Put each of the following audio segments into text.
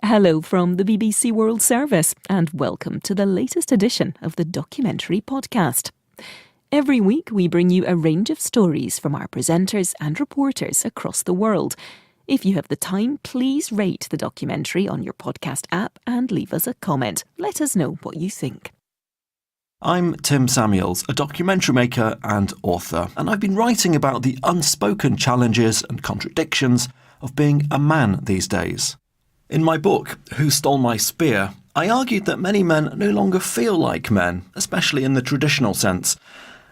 Hello from the BBC World Service and welcome to the latest edition of the Documentary Podcast. Every week we bring you a range of stories from our presenters and reporters across the world. If you have the time, please rate the documentary on your podcast app and leave us a comment. Let us know what you think. I'm Tim Samuels, a documentary maker and author, and I've been writing about the unspoken challenges and contradictions of being a man these days. In my book, Who Stole My Spear, I argued that many men no longer feel like men, especially in the traditional sense,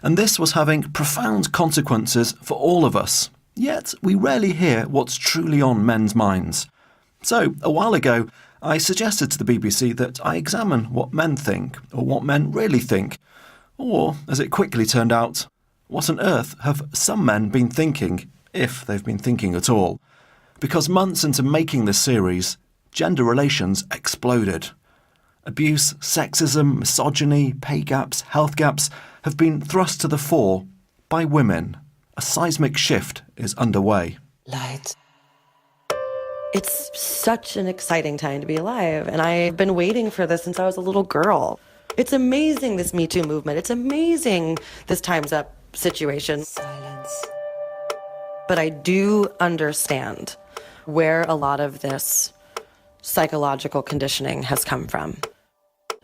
and this was having profound consequences for all of us. Yet, we rarely hear what's truly on men's minds. So, a while ago, I suggested to the BBC that I examine what men think, or what men really think, or, as it quickly turned out, what on earth have some men been thinking, if they've been thinking at all. Because months into making this series, gender relations exploded. Abuse, sexism, misogyny, pay gaps, health gaps have been thrust to the fore by women. A seismic shift is underway. Light. It's such an exciting time to be alive, and I've been waiting for this since I was a little girl. It's amazing, this Me Too movement. It's amazing, this Time's Up situation. Silence. But I do understand where a lot of this psychological conditioning has come from.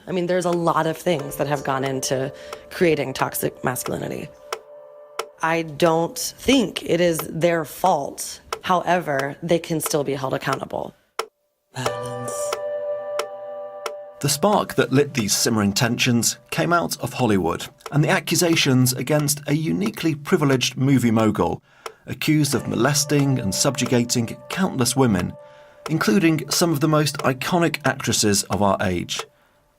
I mean, there's a lot of things that have gone into creating toxic masculinity. I don't think it is their fault. However, they can still be held accountable. Balance. The spark that lit these simmering tensions came out of Hollywood, and the accusations against a uniquely privileged movie mogul, accused of molesting and subjugating countless women, including some of the most iconic actresses of our age.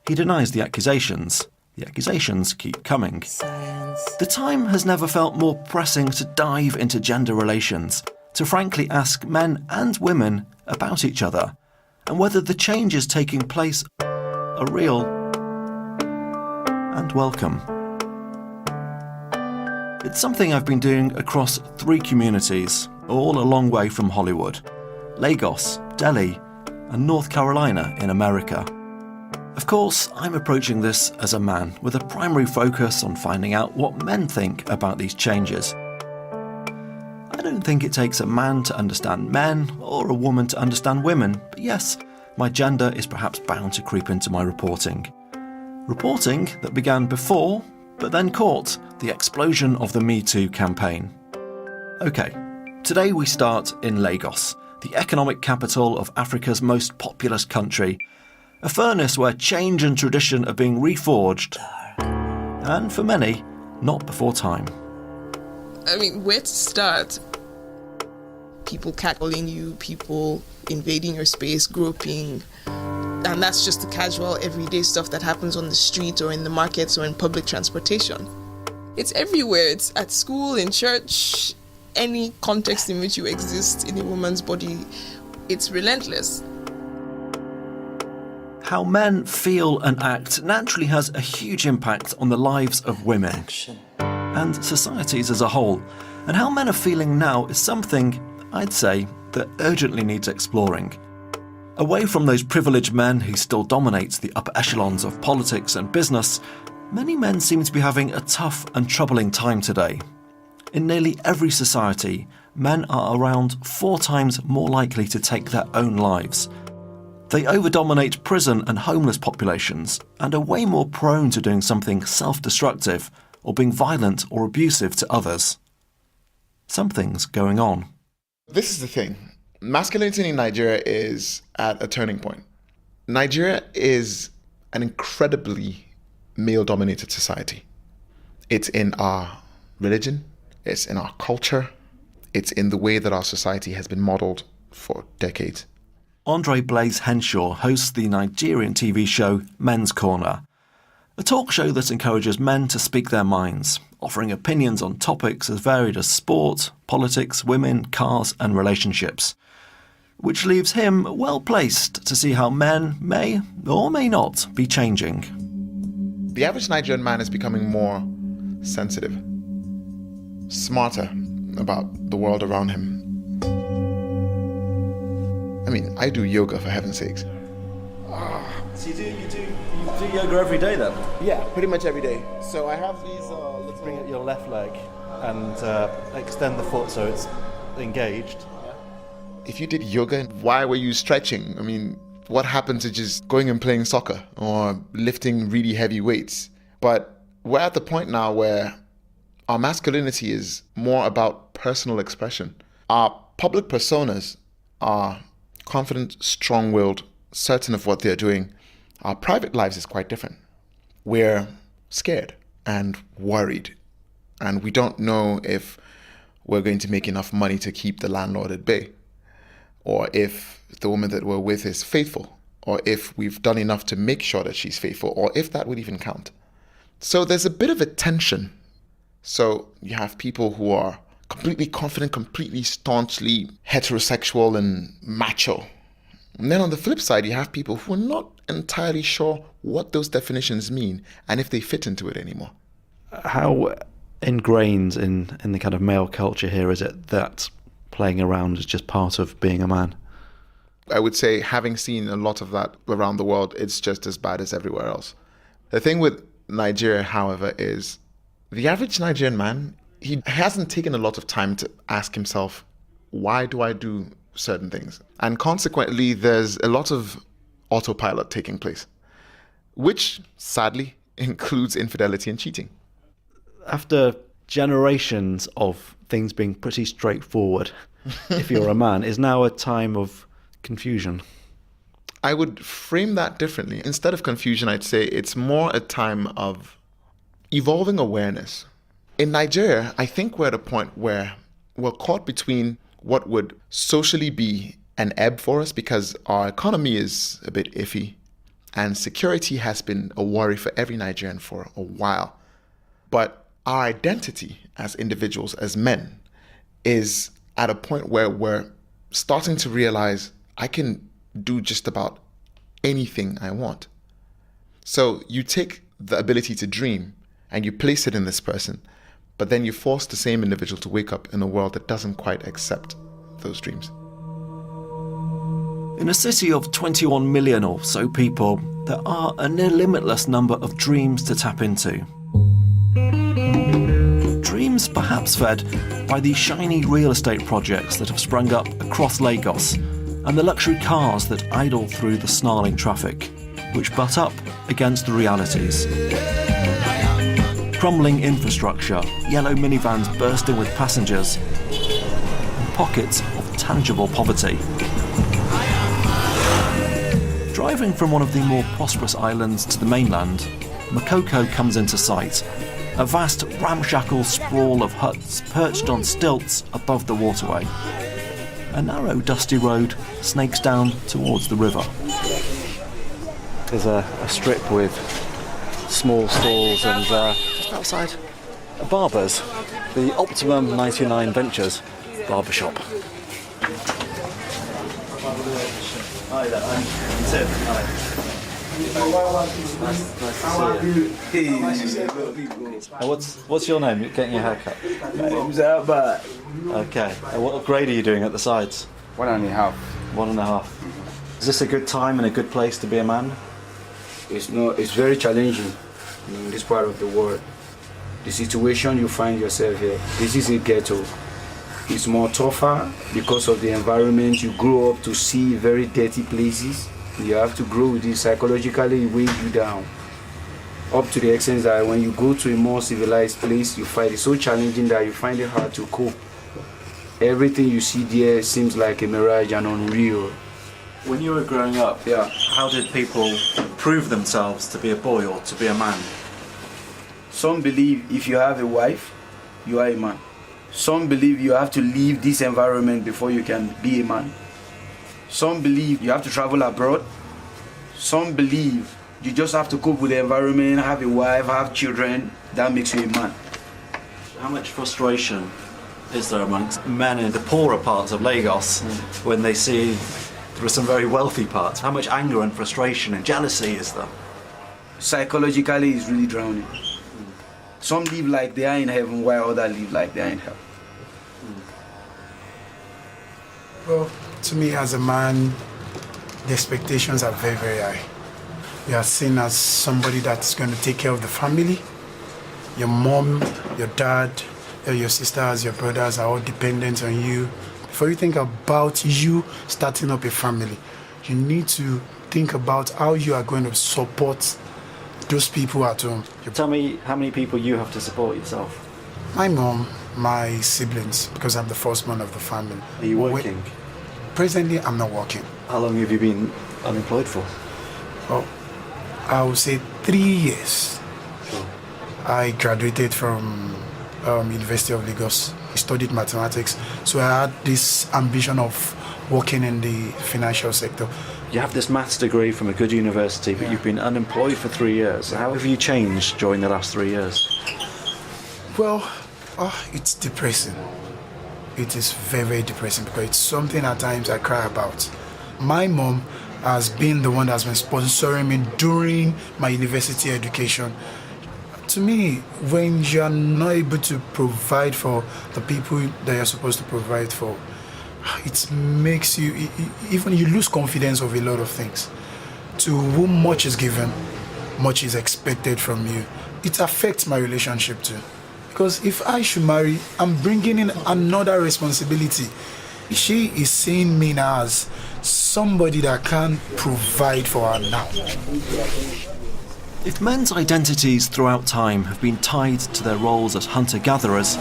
He denies the accusations. The accusations keep coming. Science. The time has never felt more pressing to dive into gender relations, to frankly ask men and women about each other, and whether the changes taking place are real and welcome. It's something I've been doing across 3 communities, all a long way from Hollywood: Lagos, Delhi, and North Carolina in America. Of course, I'm approaching this as a man, with a primary focus on finding out what men think about these changes. I don't think it takes a man to understand men, or a woman to understand women, but yes, my gender is perhaps bound to creep into my reporting. Reporting that began before, but then caught the explosion of the Me Too campaign. Okay, today we start in Lagos, the economic capital of Africa's most populous country, a furnace where change and tradition are being reforged, and for many, not before time. I mean, where to start? People cackling you, people invading your space, groping, and that's just the casual, everyday stuff that happens on the street or in the markets or in public transportation. It's everywhere. It's at school, in church, any context in which you exist in a woman's body. It's relentless. How men feel and act naturally has a huge impact on the lives of women and societies as a whole. And how men are feeling now is something, I'd say, that urgently needs exploring. Away from those privileged men who still dominate the upper echelons of politics and business, many men seem to be having a tough and troubling time today. In nearly every society, men are around 4 times more likely to take their own lives. They overdominate prison and homeless populations and are way more prone to doing something self-destructive or being violent or abusive to others. Something's going on. This is the thing. Masculinity in Nigeria is at a turning point. Nigeria is an incredibly male-dominated society. It's in our religion, it's in our culture, it's in the way that our society has been modeled for decades. Andre Blaise Henshaw hosts the Nigerian TV show Men's Corner, a talk show that encourages men to speak their minds, offering opinions on topics as varied as sport, politics, women, cars and relationships, which leaves him well placed to see how men may or may not be changing. The average Nigerian man is becoming more sensitive, smarter about the world around him. I mean, I do yoga, for heaven's sakes. So you do yoga every day then? Yeah, pretty much every day. So I have these little... Bring out your left leg and extend the foot so it's engaged. If you did yoga, why were you stretching? I mean, what happened to just going and playing soccer or lifting really heavy weights? But we're at the point now where our masculinity is more about personal expression. Our public personas are confident, strong-willed, certain of what they're doing. Our private lives is quite different. We're scared and worried, and we don't know if we're going to make enough money to keep the landlord at bay, or if the woman that we're with is faithful, or if we've done enough to make sure that she's faithful, or if that would even count. So there's a bit of a tension. So you have people who are completely confident, completely staunchly heterosexual and macho. And then on the flip side, you have people who are not entirely sure what those definitions mean and if they fit into it anymore. How ingrained in the kind of male culture here is it that playing around is just part of being a man? I would say, having seen a lot of that around the world, it's just as bad as everywhere else. The thing with Nigeria, however, is the average Nigerian man, he hasn't taken a lot of time to ask himself, why do I do certain things? And consequently, there's a lot of autopilot taking place, which sadly includes infidelity and cheating. After generations of things being pretty straightforward, if you're a man, is now a time of confusion? I would frame that differently. Instead of confusion, I'd say it's more a time of evolving awareness. In Nigeria, I think we're at a point where we're caught between what would socially be an ebb for us because our economy is a bit iffy and security has been a worry for every Nigerian for a while. But our identity as individuals, as men, is at a point where we're starting to realize I can do just about anything I want. So you take the ability to dream and you place it in this person, but then you force the same individual to wake up in a world that doesn't quite accept those dreams. In a city of 21 million or so people, there are a near limitless number of dreams to tap into. Dreams perhaps fed by the shiny real estate projects that have sprung up across Lagos and the luxury cars that idle through the snarling traffic, which butt up against the realities. Crumbling infrastructure, yellow minivans bursting with passengers, and pockets of tangible poverty. Driving from one of the more prosperous islands to the mainland, Makoko comes into sight, a vast ramshackle sprawl of huts perched on stilts above the waterway. A narrow, dusty road snakes down towards the river. There's a strip with small stalls and just outside a barber's, the Optimum 99 Ventures barbershop. Hi there, I'm Tim. Hi. Nice to see you. What's your name? You're getting your hair cut? My name's Albert. Okay. What grade are you doing at the sides? 1.5. 1.5. Is this a good time and a good place to be a man? It's very challenging in this part of the world. The situation you find yourself here, this is a ghetto. It's more tougher because of the environment. You grow up to see very dirty places. You have to grow with it. Psychologically, it weighs you down. Up to the extent that when you go to a more civilized place, you find it so challenging that you find it hard to cope. Everything you see there seems like a mirage and unreal. When you were growing up, how did people prove themselves to be a boy or to be a man? Some believe if you have a wife, you are a man. Some believe you have to leave this environment before you can be a man. Some believe you have to travel abroad. Some believe you just have to cope with the environment, have a wife, have children. That makes you a man. How much frustration is there amongst men in the poorer parts of Lagos when they see there are some very wealthy parts? How much anger and frustration and jealousy is there? Psychologically, it's really drowning. Some live like they are in heaven while others live like they are in hell. Well, to me as a man, the expectations are very, very high. You are seen as somebody that's going to take care of the family. Your mom, your dad, your sisters, your brothers are all dependent on you. Before you think about you starting up a family, you need to think about how you are going to support those people at home. Tell me how many people you have to support yourself. My mom, my siblings, because I'm the firstborn of the family. Are you working? Presently, I'm not working. How long have you been unemployed for? Oh, I would say 3 years. Sure. I graduated from University of Lagos. I studied mathematics, so I had this ambition of working in the financial sector. You have this maths degree from a good university, but you've been unemployed for 3 years. How have you changed during the last 3 years? Well, it's depressing. It is very, very depressing because it's something at times I cry about. My mom has been the one that's been sponsoring me during my university education. To me, when you're not able to provide for the people that you're supposed to provide for, it makes you, even you lose confidence of a lot of things. To whom much is given, much is expected from you. It affects my relationship too. Because if I should marry, I'm bringing in another responsibility. She is seeing me now as somebody that can provide for her now. If men's identities throughout time have been tied to their roles as hunter-gatherers,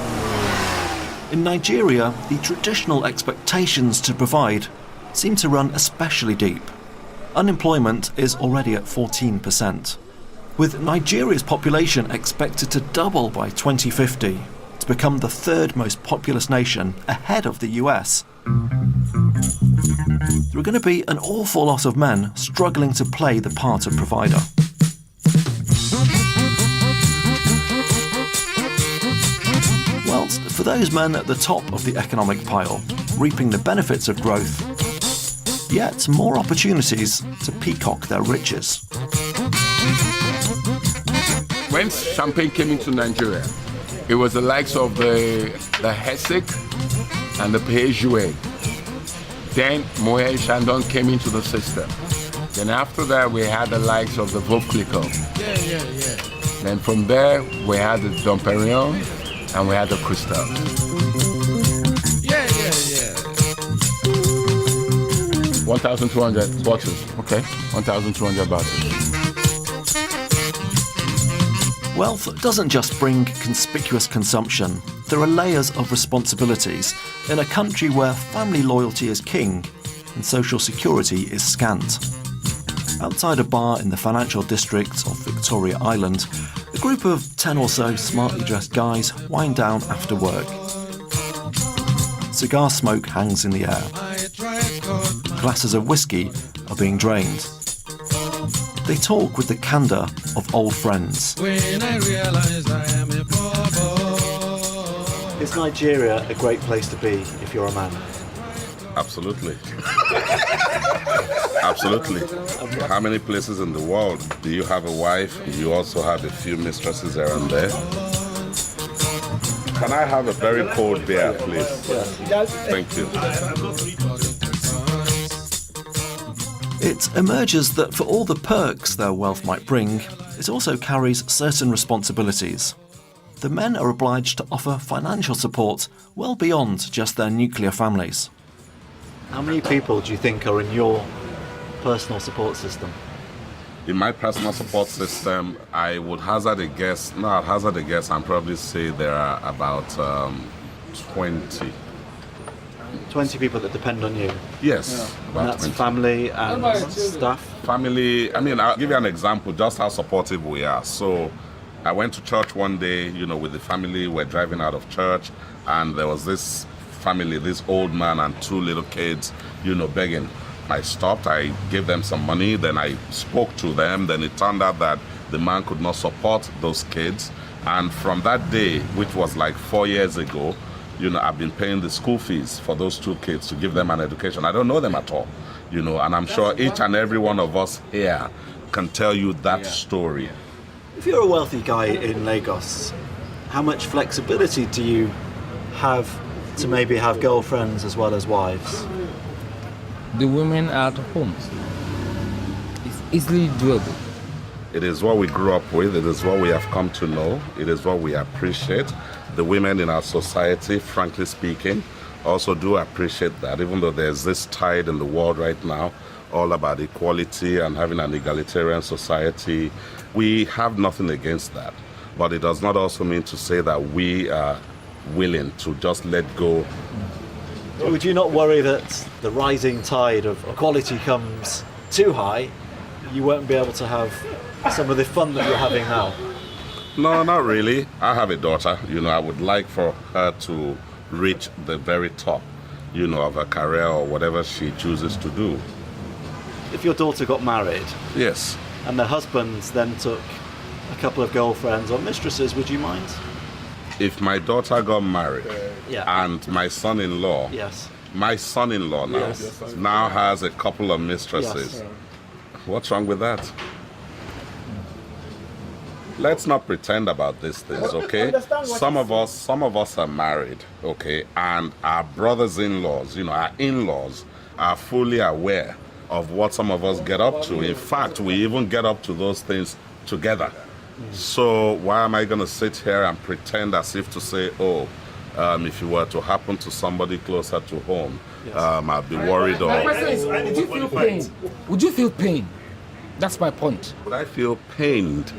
in Nigeria, the traditional expectations to provide seem to run especially deep. Unemployment is already at 14%. With Nigeria's population expected to double by 2050 to become the third most populous nation ahead of the US, there are going to be an awful lot of men struggling to play the part of provider. Whilst for those men at the top of the economic pile, reaping the benefits of growth, yet more opportunities to peacock their riches. When champagne came into Nigeria, it was the likes of the Hessek and the Peugeot. Then Moet Chandon came into the system. Then after that, we had the likes of the Vauclicon. Yeah. Then from there, we had the Dom Perignon and we had the Cristal. Yeah. 1,200 bottles. Okay, 1,200 bottles. Wealth doesn't just bring conspicuous consumption. There are layers of responsibilities in a country where family loyalty is king and social security is scant. Outside a bar in the financial district of Victoria Island, a group of 10 or so smartly dressed guys wind down after work. Cigar smoke hangs in the air. Glasses of whiskey are being drained. They talk with the candour of old friends. When I realize I am a Is Nigeria a great place to be if you're a man? Absolutely. Absolutely. How many places in the world do you have a wife? You also have a few mistresses here and there. Can I have a very cold beer, please? Thank you. It emerges that for all the perks their wealth might bring, it also carries certain responsibilities. The men are obliged to offer financial support well beyond just their nuclear families. How many people do you think are in your personal support system? In my personal support system, I would hazard a guess, and probably say there are about 20. 20 people that depend on you? Yes. And that's 20. Family and staff? Family, I'll give you an example, just how supportive we are. So I went to church one day, with the family, we're driving out of church, and there was this family, this old man and two little kids, begging. I stopped, I gave them some money, then I spoke to them, then it turned out that the man could not support those kids. And from that day, which was like 4 years ago, I've been paying the school fees for those two kids to give them an education. I don't know them at all, and I'm sure each and every one of us here can tell you that story. If you're a wealthy guy in Lagos, how much flexibility do you have to maybe have girlfriends as well as wives? The women are at home. easily doable. It is what we grew up with. It is what we have come to know. It is what we appreciate. The women in our society, frankly speaking, also do appreciate that, even though there's this tide in the world right now, all about equality and having an egalitarian society. We have nothing against that. But it does not also mean to say that we are willing to just let go. Would you not worry that the rising tide of equality comes too high, you won't be able to have some of the fun that you're having now? No, not really. I have a daughter. I would like for her to reach the very top, of her career or whatever she chooses to do. If your daughter got married, yes, and the husband then took a couple of girlfriends or mistresses, would you mind? If my daughter got married and my son-in-law, my son-in-law now has a couple of mistresses, what's wrong with that? Let's not pretend about these things, okay? Some of us are married, okay, and our brothers-in-laws, our in-laws, are fully aware of what some of us get up to. In fact, we even get up to those things together. So why am I going to sit here and pretend as if to say, if it were to happen to somebody closer to home, I'll be worried. My question is, would you feel pain? Would you feel pain? That's my point. Would I feel pained?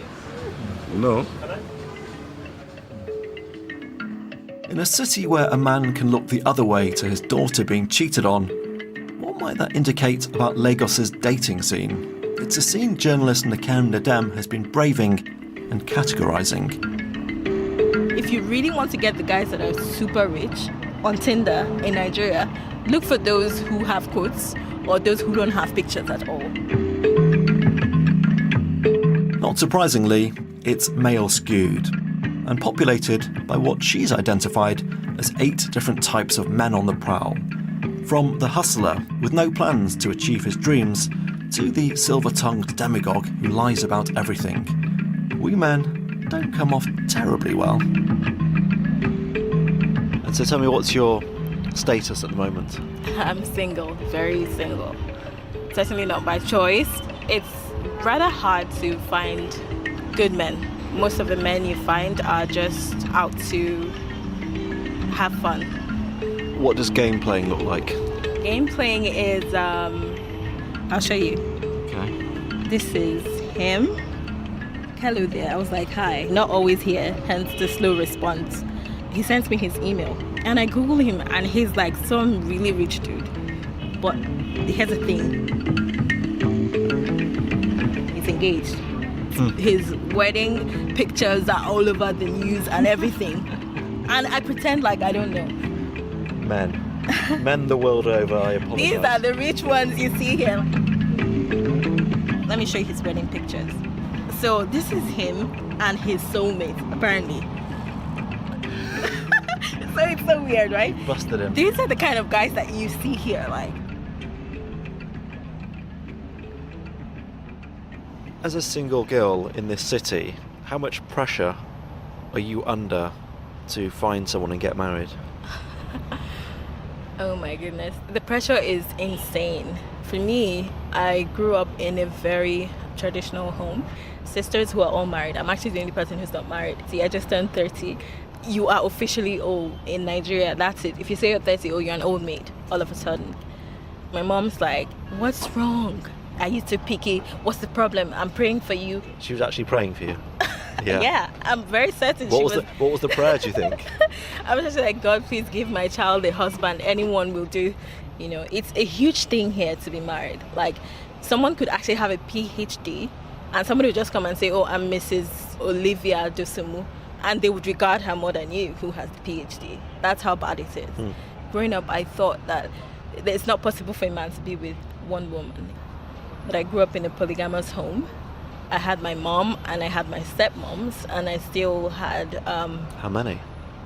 No. In a city where a man can look the other way to his daughter being cheated on, what might that indicate about Lagos's dating scene? It's a scene journalist Nigerian has been braving and categorising. If you really want to get the guys that are super rich on Tinder in Nigeria, look for those who have quotes or those who don't have pictures at all. Not surprisingly, it's male-skewed and populated by what she's identified as 8 different types of men on the prowl. From the hustler with no plans to achieve his dreams to the silver-tongued demagogue who lies about everything. We men don't come off terribly well. And so tell me, what's your status at the moment? I'm single, very single. Certainly not by choice. It's rather hard to find good men. Most of the men you find are just out to have fun. What does game playing look like? Game playing is, I'll show you. Okay. This is him. Hello there. I was like, hi. Not always here, hence the slow response. He sent me his email and I Googled him and he's like some really rich dude. But here's the thing. He's engaged. His wedding pictures are all over the news and everything. And I pretend like I don't know. Men the world over, I apologize. These are the rich ones you see here. Let me show you his wedding pictures. So this is him and his soulmate, apparently. So it's so weird, right? Busted him. These are the kind of guys that you see here, like. As a single girl in this city, how much pressure are you under to find someone and get married? Oh my goodness. The pressure is insane. For me, I grew up in a very traditional home. Sisters who are all married. I'm actually the only person who's not married. See, I just turned 30. You are officially old in Nigeria. That's it. If you say you're 30, you're an old maid all of a sudden. My mom's like, what's wrong? Are you too picky? What's the problem? I'm praying for you. She was actually praying for you? Yeah, I'm very certain what was the prayer, do you think? I was just like, God, please give my child a husband. Anyone will do. It's a huge thing here to be married. Like, someone could actually have a PhD and somebody would just come and say, oh, I'm Mrs. Olivia Dosumu. And they would regard her more than you, who has the PhD. That's how bad it is. Growing up, I thought that it's not possible for a man to be with one woman. But I grew up in a polygamous home. I had my mom and I had my stepmoms, and I still had... How many?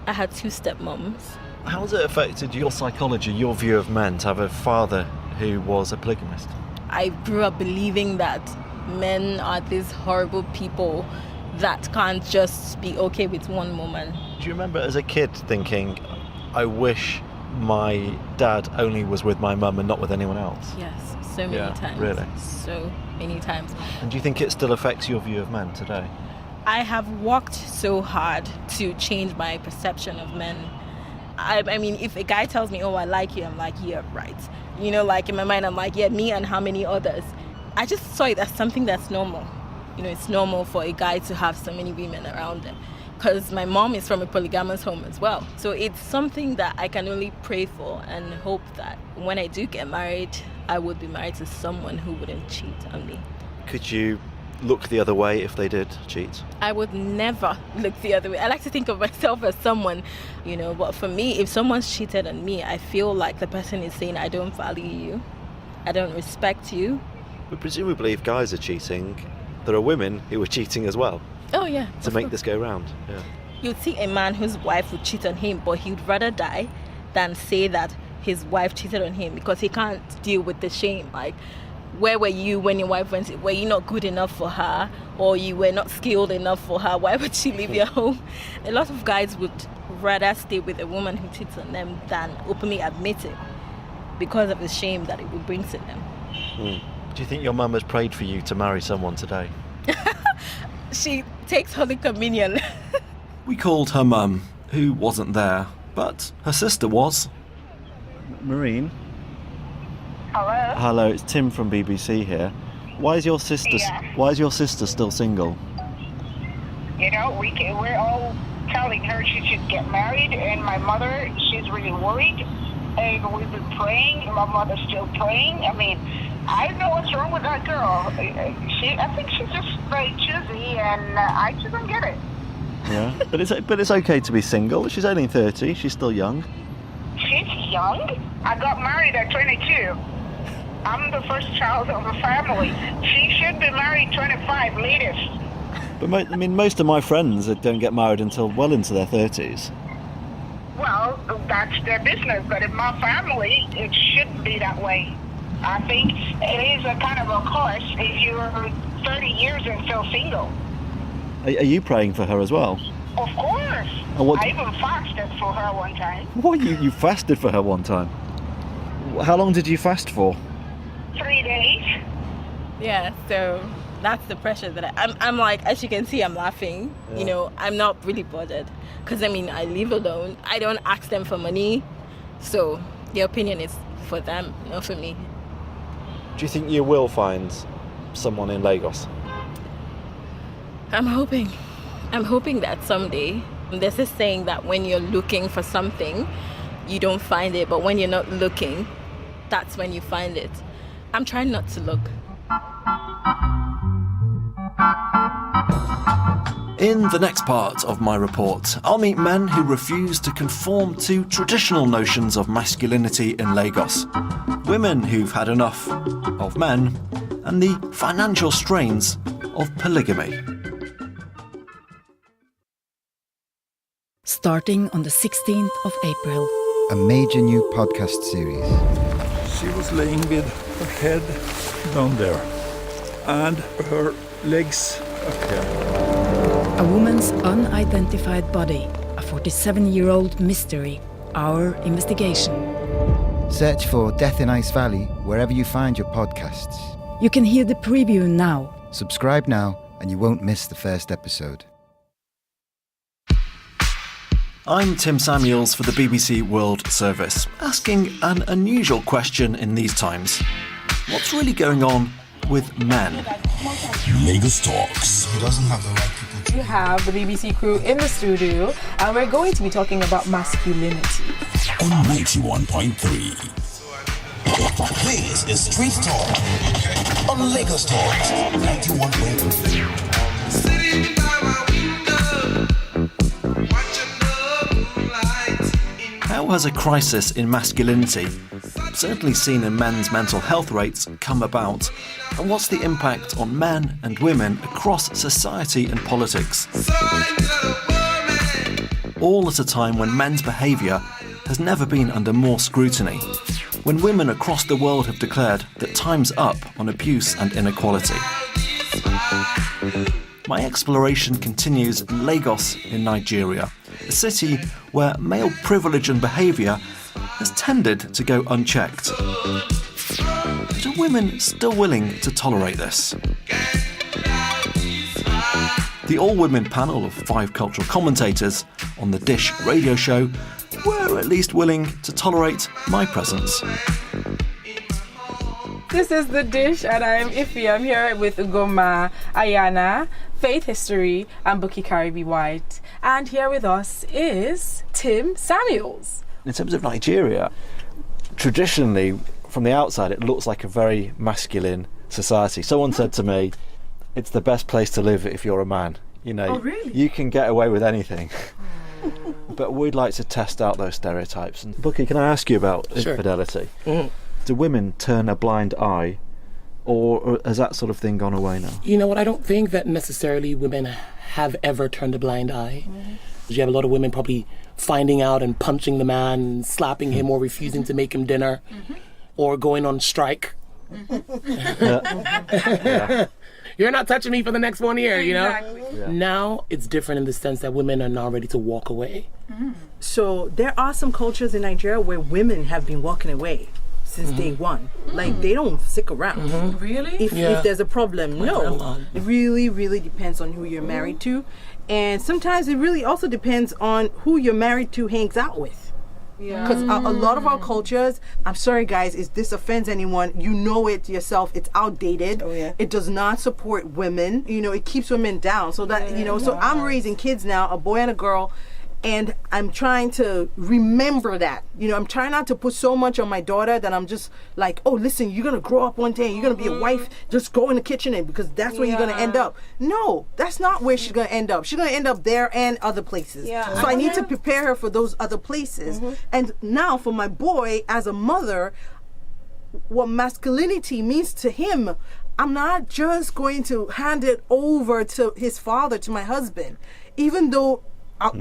I had 2 stepmoms. How has it affected your psychology, your view of men, to have a father who was a polygamist? I grew up believing that men are these horrible people that can't just be okay with one woman. Do you remember as a kid thinking, I wish my dad only was with my mum and not with anyone else? Yes, so many times. Really? So many times. And do you think it still affects your view of men today? I have worked so hard to change my perception of men. I mean, if a guy tells me, oh, I like you, I'm like, yeah, right. You know, like in my mind, I'm like, yeah, me and how many others. I just saw it as something that's normal. You know, it's normal for a guy to have so many women around him. Because my mom is from a polygamous home as well. So it's something that I can only pray for and hope that when I do get married, I would be married to someone who wouldn't cheat on me. Could you look the other way if they did cheat? I would never look the other way. I like to think of myself as someone, you know, but for me, if someone's cheated on me, I feel like the person is saying, I don't value you, I don't respect you. But presumably if guys are cheating, there are women who are cheating as well. Oh yeah. To make this go round. Yeah. You'd see a man whose wife would cheat on him, but he'd rather die than say that his wife cheated on him because he can't deal with the shame. Like, where were you when your wife went? Were you not good enough for her, or you were not skilled enough for her? Why would she leave your home? A lot of guys would rather stay with a woman who cheats on them than openly admit it because of the shame that it would bring to them. Do you think your mum has prayed for you to marry someone today? She takes Holy Communion. We called her mum, who wasn't there, but her sister was. Maureen? Hello? Hello, it's Tim from BBC here. Why is your sister still single? You know, we're all telling her she should get married, and my mother, she's really worried, and we've been praying, and my mother's still praying. I mean, I don't know what's wrong with that girl. I think she's just very choosy, and I just don't get it. Yeah, but it's okay to be single. She's only 30. She's still young. She's young? I got married at 22. I'm the first child of a family. She should be married 25 latest. But most of my friends don't get married until well into their 30s. Well, that's their business, but in my family, it shouldn't be that way. I think it is a kind of a curse if you're 30 years and still single. Are you praying for her as well? Of course. I even fasted for her one time. What? You fasted for her one time? How long did you fast for? 3 days. Yeah, so that's the pressure that I'm like, as you can see, I'm laughing. Yeah. You know, I'm not really bothered. Because, I mean, I live alone. I don't ask them for money. So their opinion is for them, not for me. Do you think you will find someone in Lagos? I'm hoping that someday. There's this saying that when you're looking for something, you don't find it. But when you're not looking, that's when you find it. I'm trying not to look. In the next part of my report, I'll meet men who refuse to conform to traditional notions of masculinity in Lagos, women who've had enough of men, and the financial strains of polygamy. Starting on the 16th of April. A major new podcast series. She was laying with her head down there and her legs up here. A woman's unidentified body, a 47-year-old mystery, our investigation. Search for Death in Ice Valley wherever you find your podcasts. You can hear the preview now. Subscribe now and you won't miss the first episode. I'm Tim Samuels for the BBC World Service, asking an unusual question in these times. What's really going on with men? Lagos Talks. He doesn't have the right people. We have the BBC crew in the studio, and we're going to be talking about masculinity. On 91.3. This is Street Talk on Lagos Talks 91.3. Sitting by my window, watching the moonlight. How has a crisis in masculinity, certainly seen in men's mental health rates, come about? And what's the impact on men and women across society and politics? All at a time when men's behaviour has never been under more scrutiny, when women across the world have declared that time's up on abuse and inequality. My exploration continues in Lagos in Nigeria, a city where male privilege and behaviour has tended to go unchecked. But are women still willing to tolerate this? The all-women panel of 5 cultural commentators on the Dish radio show were at least willing to tolerate my presence. This is The Dish, and I'm Ife. I'm here with Ugoma, Ayana, Faith History, and Buki Karibi White. And here with us is Tim Samuels. In terms of Nigeria, traditionally, from the outside, it looks like a very masculine society. Someone said to me, it's the best place to live if you're a man. You know, really? You can get away with anything. But we'd like to test out those stereotypes. And Bucky, can I ask you about infidelity? Mm-hmm. Do women turn a blind eye, or has that sort of thing gone away now? You know what, I don't think that necessarily women have ever turned a blind eye. Mm-hmm. You have a lot of women probably finding out and punching the man, slapping him, or refusing to make him dinner, or going on strike. Yeah. You're not touching me for the next 1 year, you know? Exactly. Now it's different in the sense that women are now ready to walk away. So there are some cultures in Nigeria where women have been walking away since day one. Like, they don't stick around. Really? If there's a problem, no. It really, really depends on who you're married to. And sometimes it really also depends on who you're married to hangs out with. Because a lot of our cultures, I'm sorry guys, if this offends anyone, you know it yourself, it's outdated. It does not support women. You know, it keeps women down. So that, you know, so I'm raising kids now, a boy and a girl, and I'm trying to remember that. You know, I'm trying not to put so much on my daughter that I'm just like, oh, listen, you're going to grow up one day and you're going to be a wife. Just go in the kitchen and because that's where you're going to end up. No, that's not where she's going to end up. She's going to end up there and other places. So I need to prepare her for those other places. And now for my boy, as a mother, what masculinity means to him, I'm not just going to hand it over to his father, to my husband, even though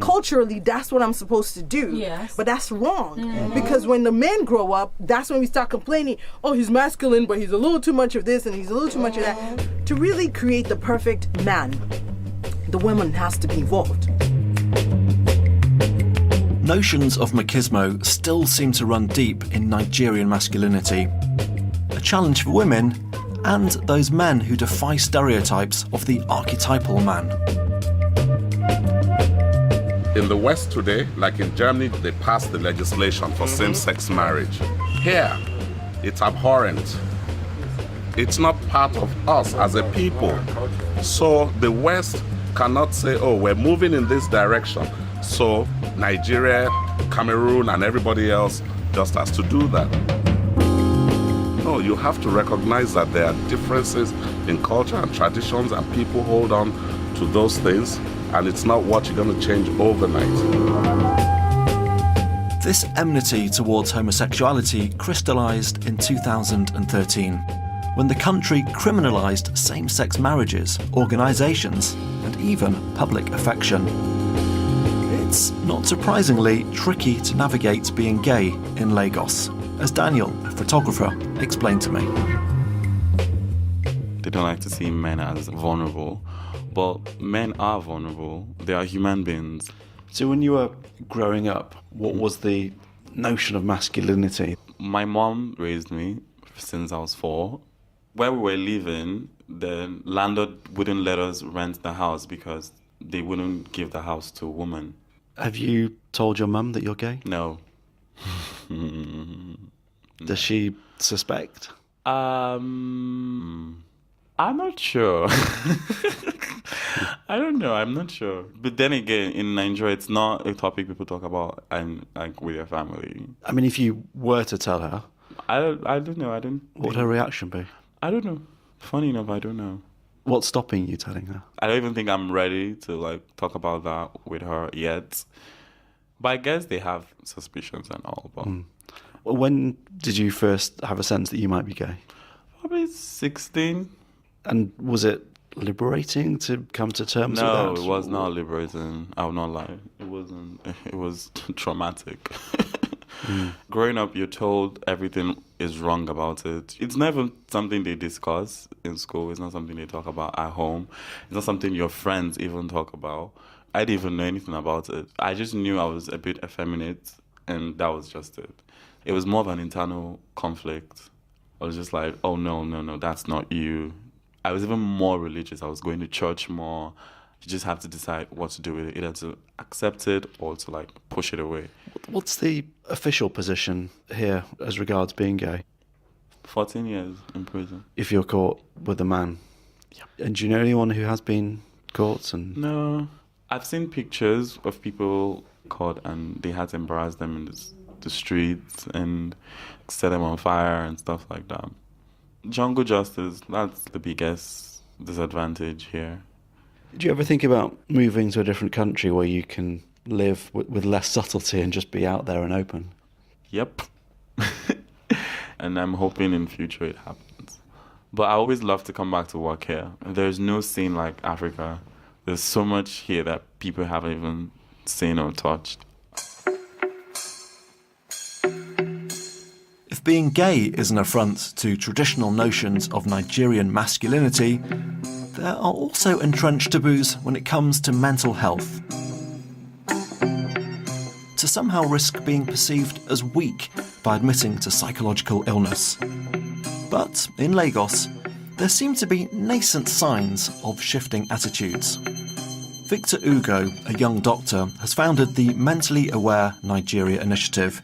culturally that's what I'm supposed to do. But that's wrong. Because when the men grow up, that's when we start complaining, oh, he's masculine, but he's a little too much of this and he's a little too much of that. To really create the perfect man, the woman has to be involved. Notions of machismo still seem to run deep in Nigerian masculinity. A challenge for women and those men who defy stereotypes of the archetypal man. In the West today, like in Germany, they passed the legislation for same-sex marriage. Here, it's abhorrent. It's not part of us as a people. So the West cannot say, oh, we're moving in this direction. So Nigeria, Cameroon, and everybody else just has to do that. No, you have to recognize that there are differences in culture and traditions, and people hold on to those things. And it's not what you're going to change overnight. This enmity towards homosexuality crystallised in 2013, when the country criminalised same-sex marriages, organisations, and even public affection. It's, not surprisingly, tricky to navigate being gay in Lagos, as Daniel, a photographer, explained to me. They don't like to see men as vulnerable. But men are vulnerable. They are human beings. So when you were growing up, what was the notion of masculinity? My mom raised me since I was 4. Where we were living, the landlord wouldn't let us rent the house because they wouldn't give the house to a woman. Have you told your mum that you're gay? No. Does she suspect? I'm not sure. I don't know. I'm not sure. But then again, in Nigeria, it's not a topic people talk about and like with their family. I mean, if you were to tell her, I don't know. What would her reaction be? I don't know. Funny enough, I don't know. What's stopping you telling her? I don't even think I'm ready to like talk about that with her yet. But I guess they have suspicions and all. But Well, when did you first have a sense that you might be gay? Probably 16. And was it liberating to come to terms with that? No, it was not liberating. I will not lie. It wasn't. It was traumatic. Growing up, you're told everything is wrong about it. It's never something they discuss in school. It's not something they talk about at home. It's not something your friends even talk about. I didn't even know anything about it. I just knew I was a bit effeminate, and that was just it. It was more of an internal conflict I was just like, oh, no, that's not you. I was even more religious. I was going to church more. You just have to decide what to do with it, either to accept it or to like push it away. What's the official position here as regards being gay? 14 years in prison. If you're caught with a man? Yeah. And do you know anyone who has been caught? No. I've seen pictures of people caught and they had to embarrass them in the streets and set them on fire and stuff like that. Jungle justice, that's the biggest disadvantage here. Do you ever think about moving to a different country where you can live with less subtlety and just be out there and open? Yep. And I'm hoping in future it happens. But I always love to come back to work here. There's no scene like Africa. There's so much here that people haven't even seen or touched. If being gay is an affront to traditional notions of Nigerian masculinity, there are also entrenched taboos when it comes to mental health. To somehow risk being perceived as weak by admitting to psychological illness. But in Lagos, there seem to be nascent signs of shifting attitudes. Victor Ugo, a young doctor, has founded the Mentally Aware Nigeria initiative.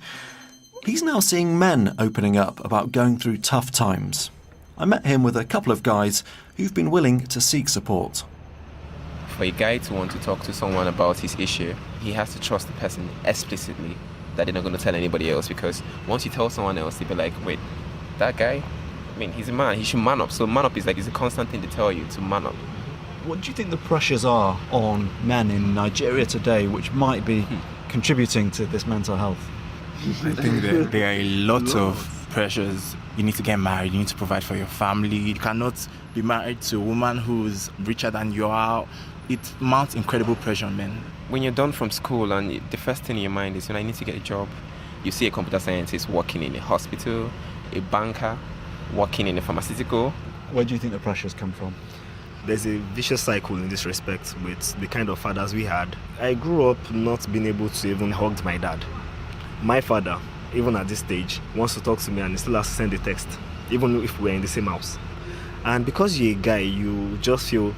He's now seeing men opening up about going through tough times. I met him with a couple of guys who've been willing to seek support. For a guy to want to talk to someone about his issue, he has to trust the person explicitly that they're not going to tell anybody else, because once you tell someone else, they'll be like, wait, that guy? I mean, he's a man, he should man up. So man up is a constant thing to tell you, to man up. What do you think the pressures are on men in Nigeria today which might be contributing to this mental health? I think there are a lot of pressures. You need to get married, you need to provide for your family. You cannot be married to a woman who's richer than you are. It mounts incredible pressure on men. When you're done from school and the first thing in your mind is, I need to get a job. You see a computer scientist working in a hospital, a banker working in a pharmaceutical. Where do you think the pressures come from? There's a vicious cycle in this respect with the kind of fathers we had. I grew up not being able to even hug my dad. My father, even at this stage, wants to talk to me and he still has to send a text, even if we're in the same house. And because you're a guy, you just feel,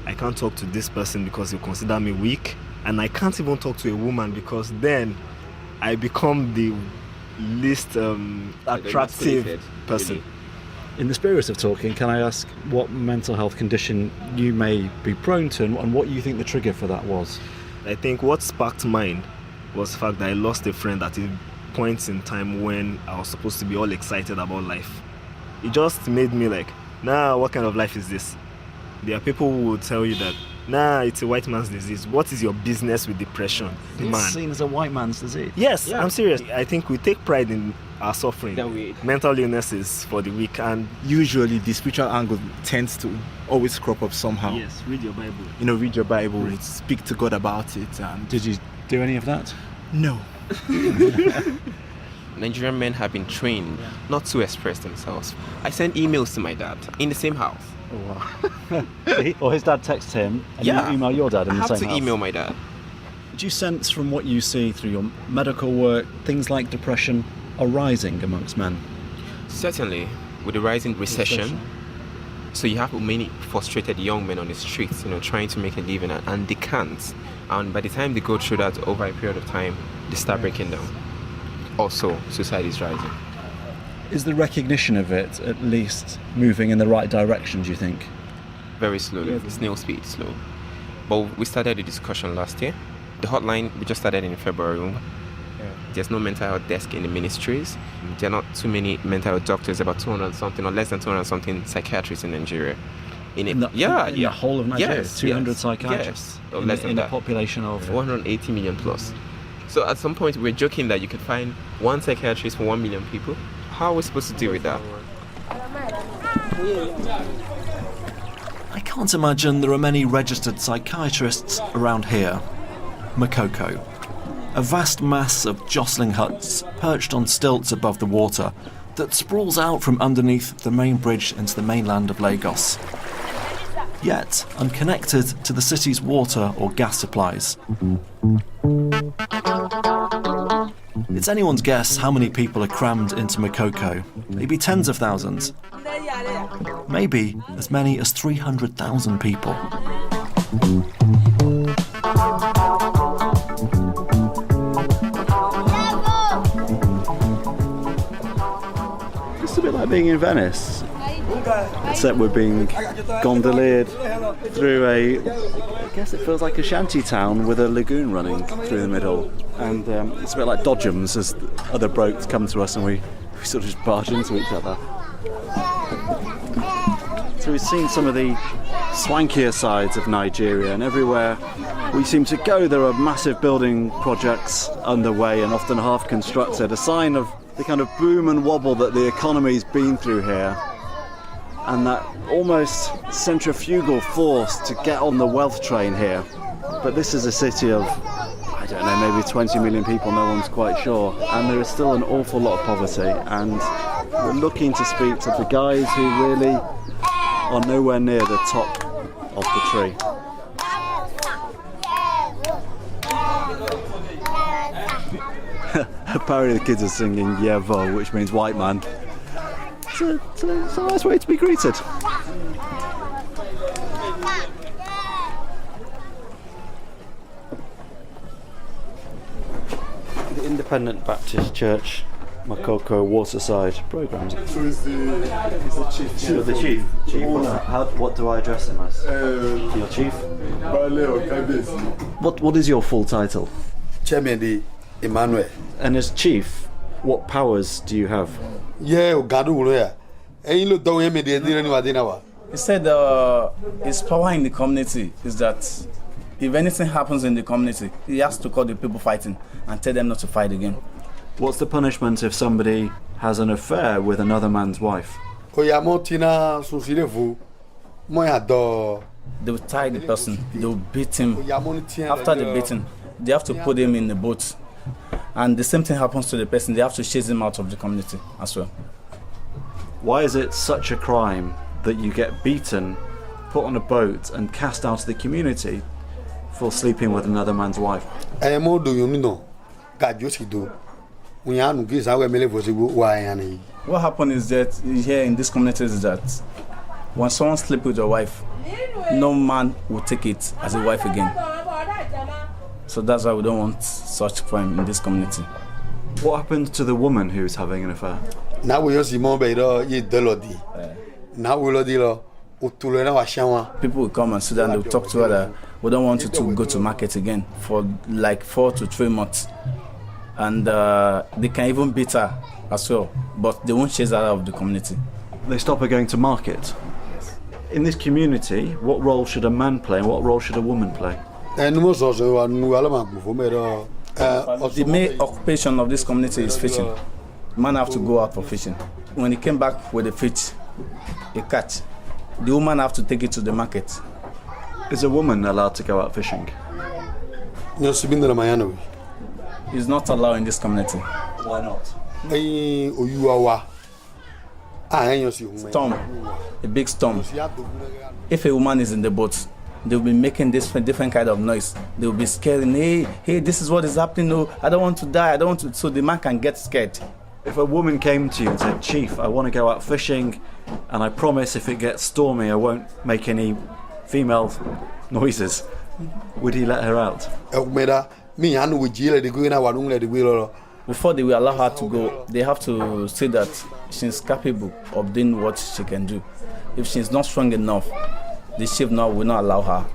I can't talk to this person because he'll consider me weak, and I can't even talk to a woman because then I become the least attractive person. Really. In the spirit of talking, can I ask what mental health condition you may be prone to and what you think the trigger for that was? I think what sparked mine was the fact that I lost a friend at a point in time when I was supposed to be all excited about life. It just made me like, nah, what kind of life is this? There are people who will tell you that, nah, it's a white man's disease. What is your business with depression? It's seen as a white man's disease. Yes, yeah. I'm serious. I think we take pride in our suffering. Mental illness is for the weak, and usually the spiritual angle tends to always crop up somehow. Yes, read your Bible. Read your Bible, speak to God about it. And did you do any of that? No. Nigerian men have been trained not to express themselves. I send emails to my dad in the same house. Oh, wow. Or his dad texts him and you email your dad in the same house? I have to email my dad. Do you sense from what you see through your medical work, things like depression are rising amongst men? Certainly, with the rising recession. So you have many frustrated young men on the streets, trying to make a living, and they can't. And by the time they go through that over a period of time, they start breaking down. Also, suicide is rising. Is the recognition of it at least moving in the right direction, do you think? Very slowly, snail speed, slow. But we started the discussion last year. The hotline, we just started in February. There's no mental health desk in the ministries. There are not too many mental health doctors, about 200 something or less than 200 something psychiatrists in Nigeria. In the whole of Nigeria, 200 psychiatrists in a population of 180 million plus. So at some point we're joking that you could find one psychiatrist for 1 million people. How are we supposed to deal with that? I can't imagine there are many registered psychiatrists around here. Makoko, a vast mass of jostling huts perched on stilts above the water that sprawls out from underneath the main bridge into the mainland of Lagos. Yet unconnected to the city's water or gas supplies. It's anyone's guess how many people are crammed into Makoko. Maybe tens of thousands. Maybe as many as 300,000 people. It's a bit like being in Venice, except we're being gondoliered through I guess it feels like a shanty town with a lagoon running through the middle. And it's a bit like Dodgems as other boats come to us and we sort of just barge into each other. So we've seen some of the swankier sides of Nigeria, and everywhere we seem to go there are massive building projects underway and often half constructed, a sign of the kind of boom and wobble that the economy's been through here, and that almost centrifugal force to get on the wealth train here. But this is a city of, I don't know, maybe 20 million people, no one's quite sure, and there is still an awful lot of poverty, and we're looking to speak to the guys who really are nowhere near the top of the tree. Apparently the kids are singing Yevo, which means white man. It's a nice way to be greeted. The Independent Baptist Church Makoko Waterside programmes. So he's the chief. You're the chief. What do I address him as? Your chief? What is your full title? Chairman Emmanuel. And as chief, what powers do you have? He said his power in the community is that if anything happens in the community, he has to call the people fighting and tell them not to fight again. What's the punishment if somebody has an affair with another man's wife? They will tie the person, they will beat him. After the beating, they have to put him in the boat. And the same thing happens to the person, they have to chase him out of the community as well. Why is it such a crime that you get beaten, put on a boat and cast out of the community for sleeping with another man's wife? What happened is that here in this community is that when someone sleeps with your wife, no man will take it as a wife again. So that's why we don't want such crime in this community. What happened to the woman who's having an affair? Now we just People will come and sit down, they'll talk to her that we don't want you to go to market again for like 4 to 3 months. And they can even beat her as well, but they won't chase her out of the community. They stop her going to market? Yes. In this community, what role should a man play and what role should a woman play? The main occupation of this community is fishing. Man have to go out for fishing. When he came back with the fish, a catch, the woman have to take it to the market. Is a woman allowed to go out fishing? It's not allowed in this community. Why not? Storm, a big storm. If a woman is in the boat, they'll be making this different kind of noise. They'll be scaring, hey, this is what is happening. No, I don't want to die. I don't want to. So the man can get scared. If a woman came to you and said, Chief, I want to go out fishing, and I promise if it gets stormy, I won't make any female noises, would he let her out? Before they will allow her to go, they have to say that she's capable of doing what she can do. If she's not strong enough, the chief now will not allow her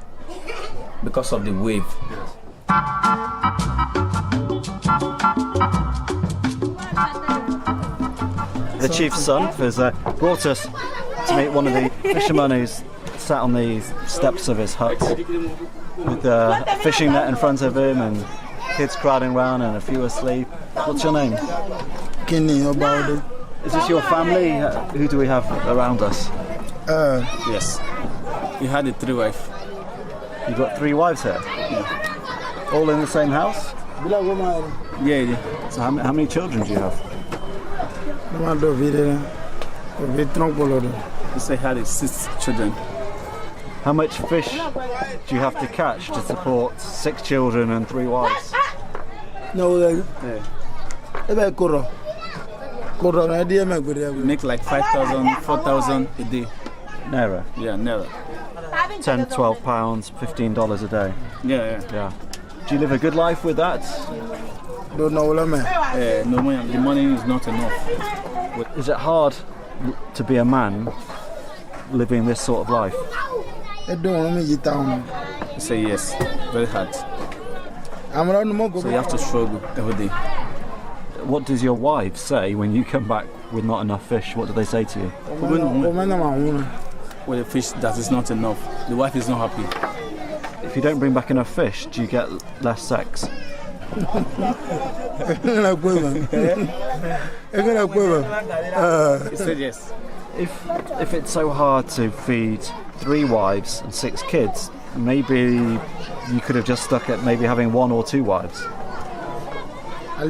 because of the wave. The chief's son has brought us to meet one of the fishermen who's sat on the steps of his hut with a fishing net in front of him and kids crowding around and a few asleep. What's your name? Kenny, about it. Is this your family? Who do we have around us? Yes. You had 3 wives. You've got 3 wives here? Yeah. All in the same house? Yeah. So how many children do you have? You say had 6 children. How much fish do you have to catch to support 6 children and 3 wives? No, Make like 5,000, 4,000 a day. Naira? Yeah, naira. 10, 12 pounds, $15 a day. Yeah. Do you live a good life with that? No, the money is not enough. Is it hard to be a man living this sort of life? I say yes, very hard. So you have to struggle every day. What does your wife say when you come back with not enough fish? What do they say to you? With a fish that is not enough, the wife is not happy. If you don't bring back enough fish, do you get less sex? He said yes. If it's so hard to feed 3 wives and 6 kids, maybe you could have just stuck at maybe having 1 or 2 wives. He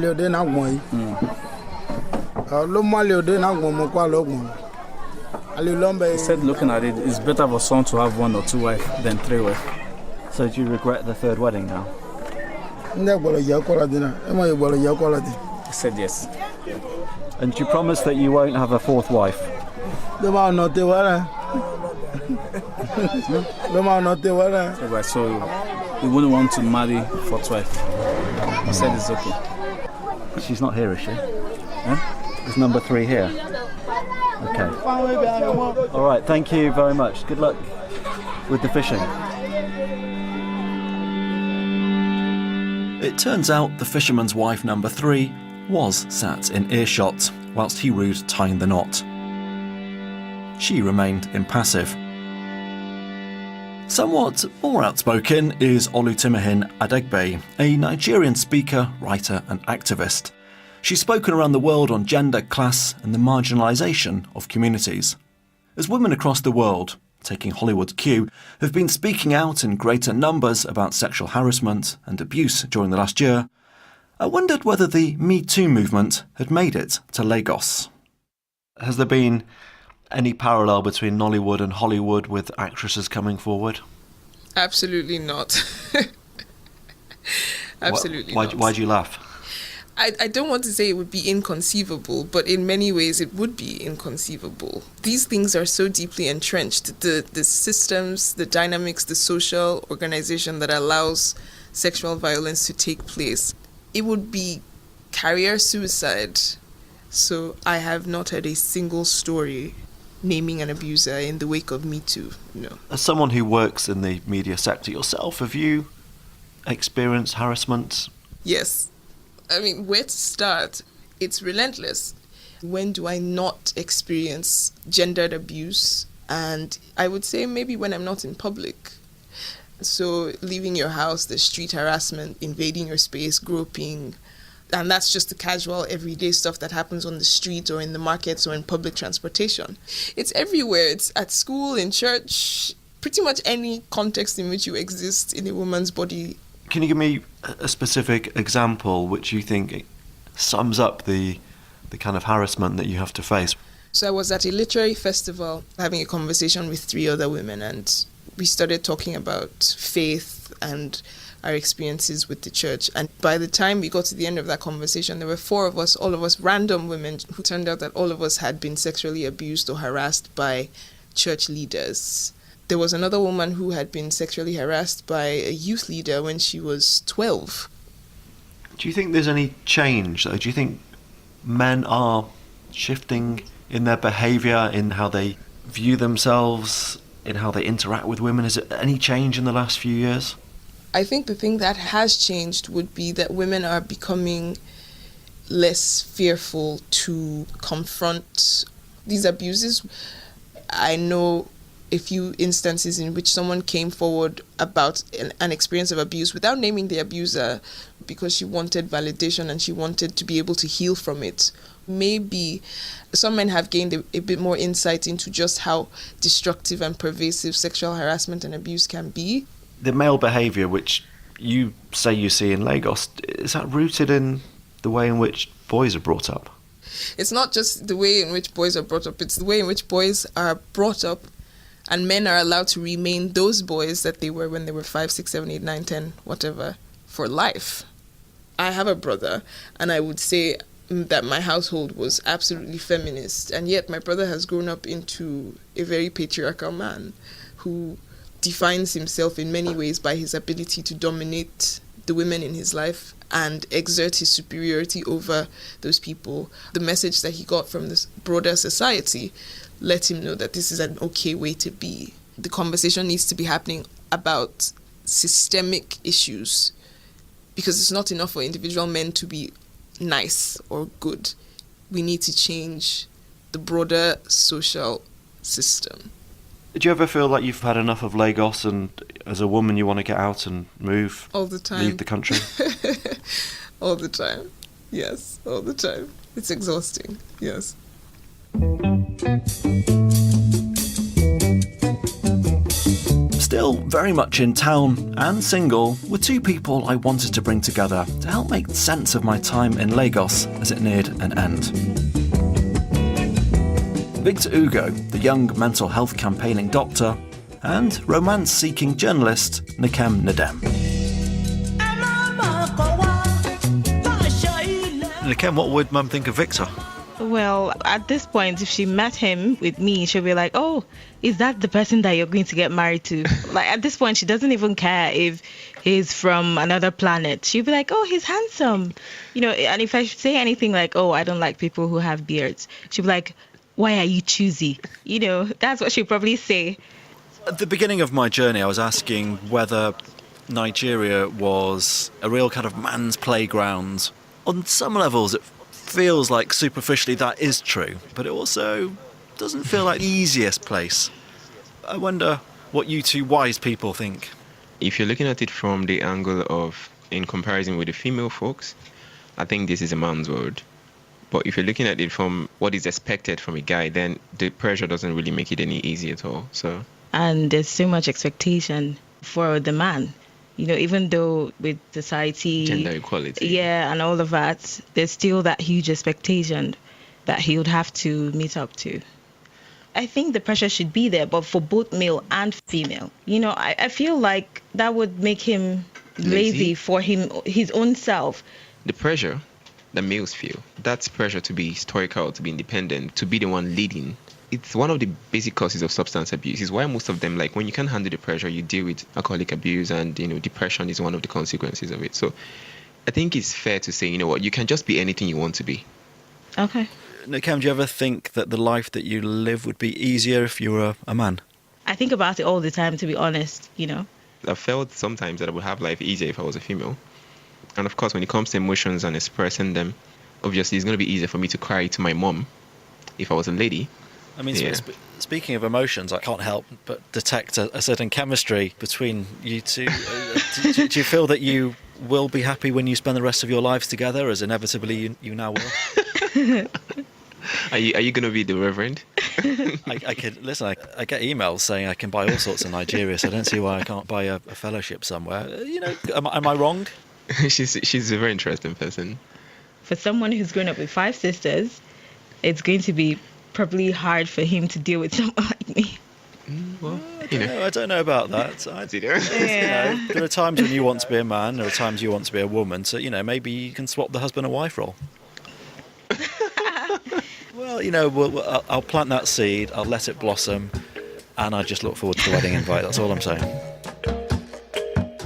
said looking at it, it's better for someone to have 1 or 2 wives than 3 wives. So do you regret the 3rd wedding now? He said yes. And do you promise that you won't have a 4th wife? So you wouldn't want to marry 4th wife. He said it's okay. She's not here, is she? Huh? Is number 3 here? Okay. All right, thank you very much. Good luck with the fishing. It turns out the fisherman's wife number 3 was sat in earshot whilst he rowed tying the knot. She remained impassive. Somewhat more outspoken is Olutimihin Adegbe, a Nigerian speaker, writer and activist. She's spoken around the world on gender, class and the marginalisation of communities. As women across the world, taking Hollywood's cue, have been speaking out in greater numbers about sexual harassment and abuse during the last year, I wondered whether the Me Too movement had made it to Lagos. Has there been any parallel between Nollywood and Hollywood with actresses coming forward? Absolutely not. Absolutely not. Why do you laugh? I don't want to say it would be inconceivable, but in many ways it would be inconceivable. These things are so deeply entrenched. The systems, the dynamics, the social organization that allows sexual violence to take place. It would be career suicide. So I have not heard a single story naming an abuser in the wake of Me Too, no. As someone who works in the media sector yourself, have you experienced harassment? Yes. I mean, where to start? It's relentless. When do I not experience gendered abuse? And I would say maybe when I'm not in public. So leaving your house, the street harassment, invading your space, groping, and that's just the casual everyday stuff that happens on the street or in the markets or in public transportation. It's everywhere. It's at school, in church, pretty much any context in which you exist in a woman's body. Can you give me a specific example which you think sums up the kind of harassment that you have to face? So I was at a literary festival having a conversation with 3 other women, and we started talking about faith and our experiences with the church. And by the time we got to the end of that conversation, there were 4 of us, all of us random women, who turned out that all of us had been sexually abused or harassed by church leaders. There was another woman who had been sexually harassed by a youth leader when she was 12. Do you think there's any change, though? Do you think men are shifting in their behaviour, in how they view themselves, in how they interact with women? Is it any change in the last few years? I think the thing that has changed would be that women are becoming less fearful to confront these abuses. I know a few instances in which someone came forward about an experience of abuse without naming the abuser because she wanted validation and she wanted to be able to heal from it. Maybe some men have gained a bit more insight into just how destructive and pervasive sexual harassment and abuse can be. The male behaviour which you say you see in Lagos, is that rooted in the way in which boys are brought up? It's not just the way in which boys are brought up, it's the way in which boys are brought up and men are allowed to remain those boys that they were when they were 5, 6, 7, 8, 9, 10, whatever, for life. I have a brother, and I would say that my household was absolutely feminist, and yet my brother has grown up into a very patriarchal man who defines himself in many ways by his ability to dominate the women in his life and exert his superiority over those people. The message that he got from this broader society let him know that this is an okay way to be. The conversation needs to be happening about systemic issues, because it's not enough for individual men to be nice or good. We need to change the broader social system. Do you ever feel like you've had enough of Lagos and as a woman you want to get out and move? All the time. Leave the country? All the time. Yes, all the time. It's exhausting. Yes. Still very much in town and single were two people I wanted to bring together to help make sense of my time in Lagos as it neared an end. Victor Ugo, the young mental health campaigning doctor, and romance-seeking journalist Nkem Nedem. Nkem, what would Mum think of Victor? Well, at this point, if she met him with me, she'll be like, oh, is that the person that you're going to get married to? Like, at this point, she doesn't even care if he's from another planet. She'll be like, oh, he's handsome. You know, and if I say anything like, oh, I don't like people who have beards, she'll be like, why are you choosy? You know, that's what she'll probably say. At the beginning of my journey, I was asking whether Nigeria was a real kind of man's playground. On some levels, it feels like superficially that is true, but it also doesn't feel like the easiest place. I wonder what you two wise people think. If you're looking at it from the angle of in comparison with the female folks, I think this is a man's world. But if you're looking at it from what is expected from a guy, then the pressure doesn't really make it any easier at all. And there's so much expectation for the man. You know, even though with society, gender equality, yeah, and all of that, there's still that huge expectation that he would have to meet up to. I think the pressure should be there, but for both male and female. You know, I feel like that would make him lazy for his own self. The pressure that males feel, that's pressure to be historical, to be independent, to be the one leading. It's one of the basic causes of substance abuse. Is why most of them, like when you can't handle the pressure, you deal with alcoholic abuse, and you know, depression is one of the consequences of it. So I think it's fair to say, you know what, you can just be anything you want to be. Okay. Nkem, do you ever think that the life that you live would be easier if you were a man? I think about it all the time, to be honest, you know. I felt sometimes that I would have life easier if I was a female. And of course, when it comes to emotions and expressing them, obviously it's going to be easier for me to cry to my mom if I was a lady. I mean, yeah. Speaking of emotions, I can't help but detect a certain chemistry between you two. Do you feel that you will be happy when you spend the rest of your lives together, as inevitably you now will? Are you going to be the reverend? I get emails saying I can buy all sorts in Nigeria, so I don't see why I can't buy a fellowship somewhere. You know, am I wrong? She's a very interesting person. For someone who's grown up with 5 sisters, it's going to be probably hard for him to deal with someone like me. Well, I don't know about that. You know, there are times when you want to be a man, there are times you want to be a woman, so, you know, maybe you can swap the husband and wife role. Well, you know, I'll plant that seed, I'll let it blossom, and I just look forward to the wedding invite, that's all I'm saying.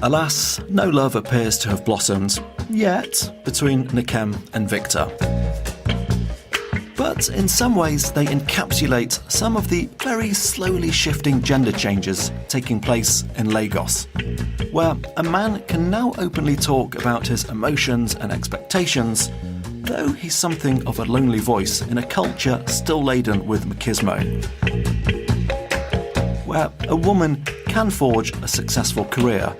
Alas, no love appears to have blossomed yet between Nkem and Victor. But in some ways, they encapsulate some of the very slowly shifting gender changes taking place in Lagos, where a man can now openly talk about his emotions and expectations, though he's something of a lonely voice in a culture still laden with machismo, where a woman can forge a successful career,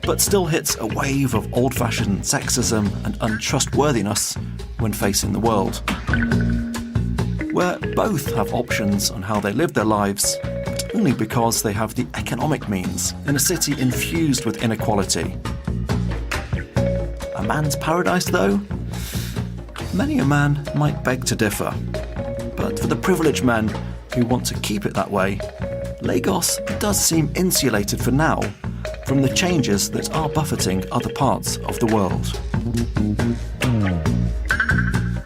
but still hits a wave of old-fashioned sexism and untrustworthiness when facing the world, where both have options on how they live their lives, but only because they have the economic means in a city infused with inequality. A man's paradise, though? Many a man might beg to differ, but for the privileged men who want to keep it that way, Lagos does seem insulated for now from the changes that are buffeting other parts of the world.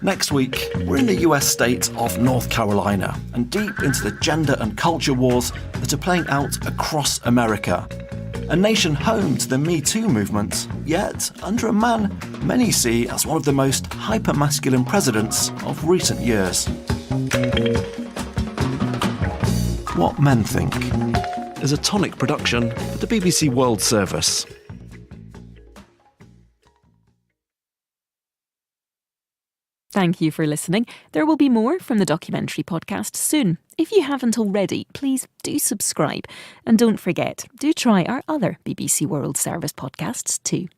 Next week, we're in the US state of North Carolina and deep into the gender and culture wars that are playing out across America. A nation home to the Me Too movement, yet under a man many see as one of the most hyper-masculine presidents of recent years. What Men Think is a Tonic production for the BBC World Service. Thank you for listening. There will be more from the documentary podcast soon. If you haven't already, please do subscribe. And don't forget, do try our other BBC World Service podcasts too.